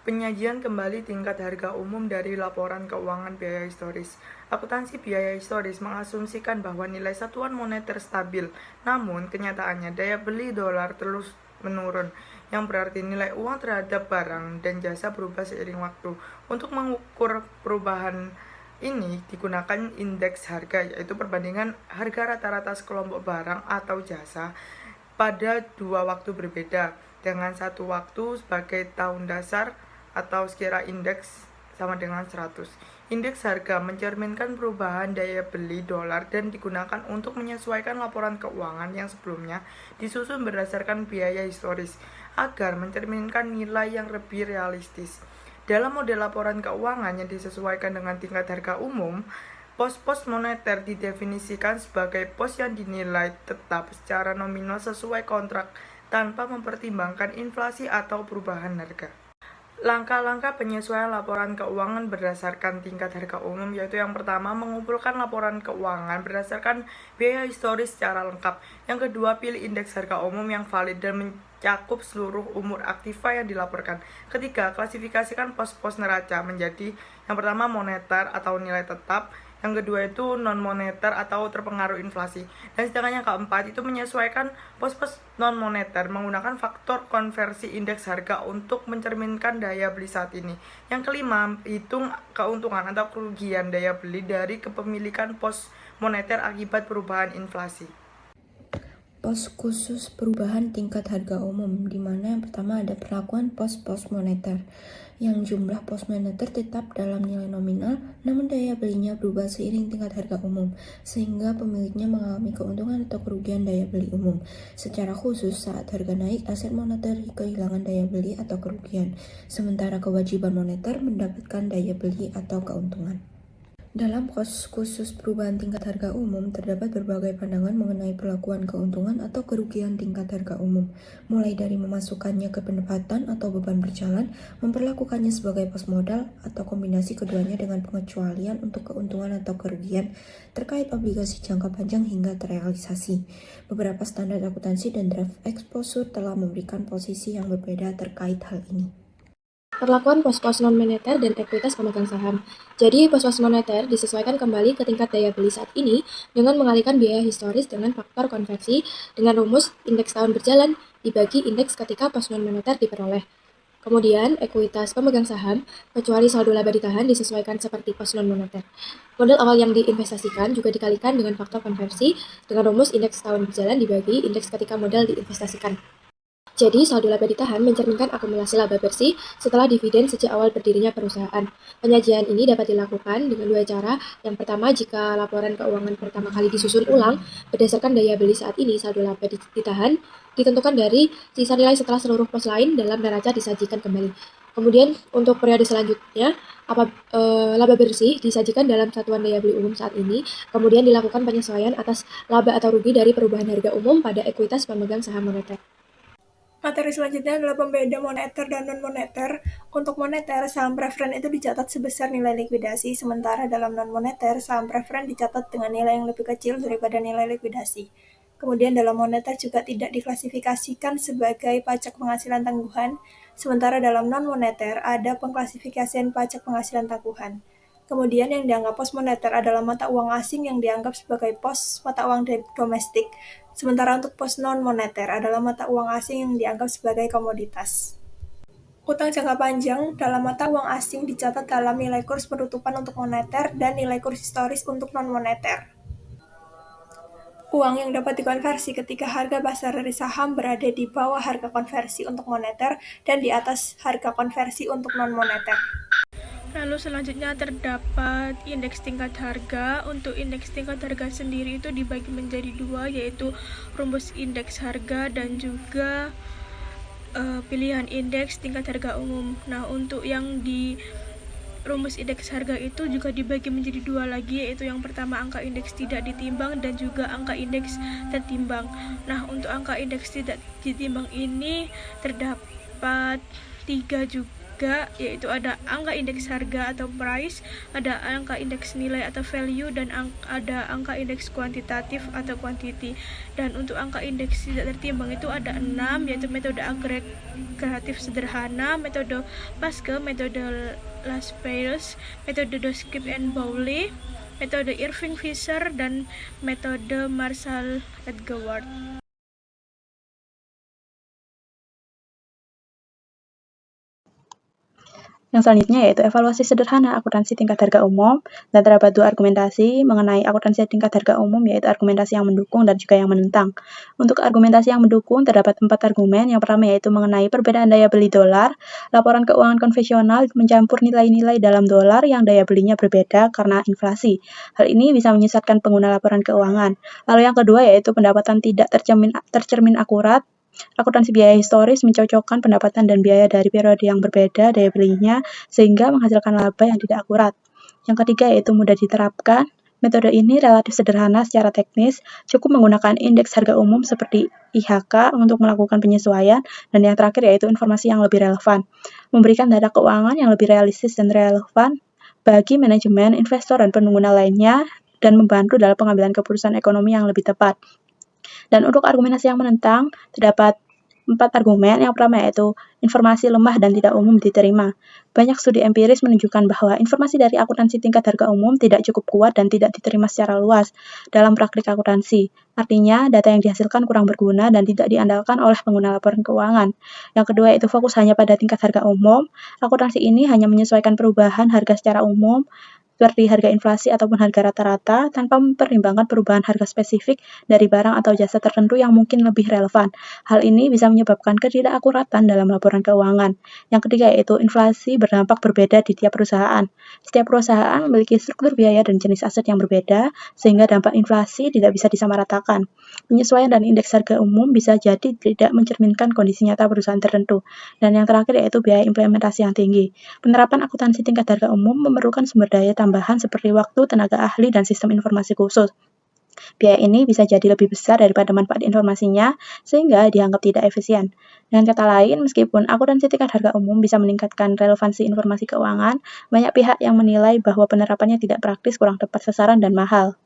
Penyajian kembali tingkat harga umum dari laporan keuangan biaya historis. Akuntansi biaya historis mengasumsikan bahwa nilai satuan moneter stabil, namun kenyataannya daya beli dolar terus menurun, yang berarti nilai uang terhadap barang dan jasa berubah seiring waktu. Untuk mengukur perubahan ini digunakan indeks harga, yaitu perbandingan harga rata-rata sekelompok barang atau jasa pada dua waktu berbeda, dengan satu waktu sebagai tahun dasar atau sekira indeks sama dengan 100. Indeks harga mencerminkan perubahan daya beli dolar dan digunakan untuk menyesuaikan laporan keuangan yang sebelumnya disusun berdasarkan biaya historis agar mencerminkan nilai yang lebih realistis. Dalam model laporan keuangan yang disesuaikan dengan tingkat harga umum, pos-pos moneter didefinisikan sebagai pos yang dinilai tetap secara nominal sesuai kontrak tanpa mempertimbangkan inflasi atau perubahan harga. Langkah-langkah penyesuaian laporan keuangan berdasarkan tingkat harga umum yaitu yang pertama, mengumpulkan laporan keuangan berdasarkan biaya historis secara lengkap. Yang kedua, pilih indeks harga umum yang valid dan mencakup seluruh umur aktiva yang dilaporkan. Ketiga, klasifikasikan pos-pos neraca menjadi yang pertama moneter atau nilai tetap, yang kedua itu non-moneter atau terpengaruh inflasi, dan sedangkan yang keempat itu menyesuaikan pos-pos non-moneter menggunakan faktor konversi indeks harga untuk mencerminkan daya beli saat ini. Yang kelima, hitung keuntungan atau kerugian daya beli dari kepemilikan pos moneter akibat perubahan inflasi. Pos khusus perubahan tingkat harga umum, di mana yang pertama ada perlakuan pos-pos moneter, yang jumlah pos moneter tetap dalam nilai nominal, namun daya belinya berubah seiring tingkat harga umum, sehingga pemiliknya mengalami keuntungan atau kerugian daya beli umum. Secara khusus, saat harga naik, aset moneter kehilangan daya beli atau kerugian, sementara kewajiban moneter mendapatkan daya beli atau keuntungan. Dalam pos khusus perubahan tingkat harga umum, terdapat berbagai pandangan mengenai perlakuan keuntungan atau kerugian tingkat harga umum, mulai dari memasukkannya ke pendapatan atau beban berjalan, memperlakukannya sebagai pos modal, atau kombinasi keduanya dengan pengecualian untuk keuntungan atau kerugian terkait obligasi jangka panjang hingga terrealisasi. Beberapa standar akuntansi dan draft exposure telah memberikan posisi yang berbeda terkait hal ini. Perlakuan pos-pos non-moneter dan ekuitas pemegang saham. Jadi, pos-pos moneter disesuaikan kembali ke tingkat daya beli saat ini dengan mengalihkan biaya historis dengan faktor konversi dengan rumus indeks tahun berjalan dibagi indeks ketika pos non-moneter diperoleh. Kemudian, ekuitas pemegang saham, kecuali saldo laba ditahan, disesuaikan seperti pos non-moneter. Modal awal yang diinvestasikan juga dikalikan dengan faktor konversi dengan rumus indeks tahun berjalan dibagi indeks ketika modal diinvestasikan. Jadi, saldo laba ditahan mencerminkan akumulasi laba bersih setelah dividen sejak awal berdirinya perusahaan. Penyajian ini dapat dilakukan dengan dua cara. Yang pertama, jika laporan keuangan pertama kali disusun ulang, berdasarkan daya beli saat ini, saldo laba ditahan ditentukan dari sisa nilai setelah seluruh pos lain dalam neraca disajikan kembali. Kemudian, untuk periode selanjutnya, laba bersih disajikan dalam satuan daya beli umum saat ini, kemudian dilakukan penyesuaian atas laba atau rugi dari perubahan harga umum pada ekuitas pemegang saham moneter. Materi selanjutnya adalah pembeda moneter dan non-moneter. Untuk moneter, saham preferen itu dicatat sebesar nilai likuidasi, sementara dalam non-moneter, saham preferen dicatat dengan nilai yang lebih kecil daripada nilai likuidasi. Kemudian dalam moneter juga tidak diklasifikasikan sebagai pajak penghasilan tangguhan, sementara dalam non-moneter ada pengklasifikasian pajak penghasilan tangguhan. Kemudian yang dianggap pos moneter adalah mata uang asing yang dianggap sebagai pos mata uang domestik, sementara untuk pos non-moneter adalah mata uang asing yang dianggap sebagai komoditas. Utang jangka panjang dalam mata uang asing dicatat dalam nilai kurs penutupan untuk moneter dan nilai kurs historis untuk non-moneter. Uang yang dapat dikonversi ketika harga pasar dari saham berada di bawah harga konversi untuk moneter dan di atas harga konversi untuk non-moneter. Lalu selanjutnya terdapat indeks tingkat harga. Untuk indeks tingkat harga sendiri itu dibagi menjadi dua, yaitu rumus indeks harga dan juga pilihan indeks tingkat harga umum. Nah, untuk yang di rumus indeks harga itu juga dibagi menjadi dua lagi, yaitu yang pertama angka indeks tidak ditimbang dan juga angka indeks tertimbang. Nah, untuk angka indeks tidak ditimbang ini terdapat harga, yaitu ada angka indeks harga atau price, ada angka indeks nilai atau value, dan ada angka indeks kuantitatif atau quantity. Dan untuk angka indeks tidak tertimbang itu ada 6, yaitu metode agregatif sederhana, metode Paske, metode Laspeyres, metode Doskip and Bowley, metode Irving Fisher, dan metode Marshall-Edgeworth. Yang selanjutnya yaitu evaluasi sederhana akuntansi tingkat harga umum, dan terdapat 2 argumentasi mengenai akuntansi tingkat harga umum, yaitu argumentasi yang mendukung dan juga yang menentang. Untuk argumentasi yang mendukung terdapat 4 argumen. Yang pertama yaitu mengenai perbedaan daya beli dolar, laporan keuangan konvensional mencampur nilai-nilai dalam dolar yang daya belinya berbeda karena inflasi. Hal ini bisa menyesatkan pengguna laporan keuangan. Lalu yang kedua yaitu pendapatan tidak tercermin akurat. Akuntansi biaya historis mencocokkan pendapatan dan biaya dari periode yang berbeda daya belinya sehingga menghasilkan laba yang tidak akurat. Yang ketiga yaitu mudah diterapkan. Metode ini relatif sederhana secara teknis, cukup menggunakan indeks harga umum seperti IHK untuk melakukan penyesuaian, dan yang terakhir yaitu informasi yang lebih relevan, memberikan data keuangan yang lebih realistis dan relevan bagi manajemen, investor, dan pengguna lainnya, dan membantu dalam pengambilan keputusan ekonomi yang lebih tepat. Dan untuk argumentasi yang menentang, terdapat 4 argumen. Yang pertama yaitu informasi lemah dan tidak umum diterima. Banyak studi empiris menunjukkan bahwa informasi dari akuntansi tingkat harga umum tidak cukup kuat dan tidak diterima secara luas dalam praktik akuntansi. Artinya, data yang dihasilkan kurang berguna dan tidak diandalkan oleh pengguna laporan keuangan. Yang kedua yaitu fokus hanya pada tingkat harga umum. Akuntansi ini hanya menyesuaikan perubahan harga secara umum, seperti harga inflasi ataupun harga rata-rata, tanpa mempertimbangkan perubahan harga spesifik dari barang atau jasa tertentu yang mungkin lebih relevan. Hal ini bisa menyebabkan ketidakakuratan dalam laporan keuangan. Yang ketiga yaitu inflasi berdampak berbeda di tiap perusahaan. Setiap perusahaan memiliki struktur biaya dan jenis aset yang berbeda, sehingga dampak inflasi tidak bisa disamaratakan. Penyesuaian dan indeks harga umum bisa jadi tidak mencerminkan kondisi nyata perusahaan tertentu. Dan yang terakhir yaitu biaya implementasi yang tinggi. Penerapan akuntansi tingkat harga umum memerlukan sumber daya tambahan seperti waktu, tenaga ahli, dan sistem informasi khusus. Biaya ini bisa jadi lebih besar daripada manfaat informasinya, sehingga dianggap tidak efisien. Dengan kata lain, meskipun akuntansi tingkat harga umum bisa meningkatkan relevansi informasi keuangan, banyak pihak yang menilai bahwa penerapannya tidak praktis, kurang tepat sasaran, dan mahal.